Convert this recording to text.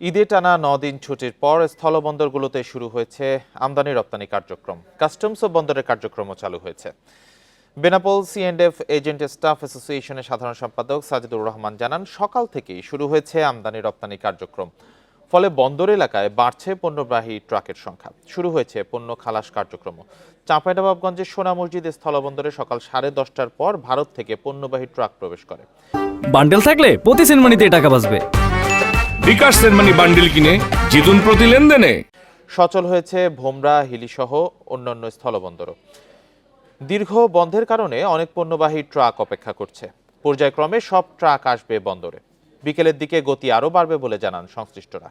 ঈদে টানা ৯ দিন ছুটির পর স্থলবন্দরগুলোতে শুরু হয়েছে আমদানি রপ্তানি কার্যক্রম। কাস্টমস ও বন্দরের কার্যক্রমও চালু হয়েছে। বেনাপোল C&F এজেন্ট স্টাফ অ্যাসোসিয়েশনের সাধারণ সম্পাদক সাজিদুর রহমান জানান, সকাল থেকেই শুরু হয়েছে আমদানি রপ্তানি কার্যক্রম। ফলে বন্দর এলাকায় বাড়ছে পণ্যবাহী ট্রাকের সংখ্যা। শুরু হয়েছে পণ্য খালাস কার্যক্রমও। চাঁপাইনবাবগঞ্জের সোনা মসজিদ স্থলবন্দরে সকাল 10:30টার পর ভারত থেকে পণ্যবাহী ট্রাক প্রবেশ করে। বান্ডেল থাকলে প্রতি সেনমানিতে টাকা বাঁচবে। বিকাশ সেনমানি বান্ডিল কিনে জিতুন প্রতি লেনদেনে। সচল হয়েছে ভোমরা, হিলিসহ অন্যান্য স্থলবন্দরও। দীর্ঘ বন্ধের কারণে অনেক পণ্যবাহী ট্রাক অপেক্ষা করছে। পর্যায়ক্রমে সব ট্রাক আসবে বন্দরে। বিকেলের দিকে গতি আরও বাড়বে বলে জানান সংশ্লিষ্টরা।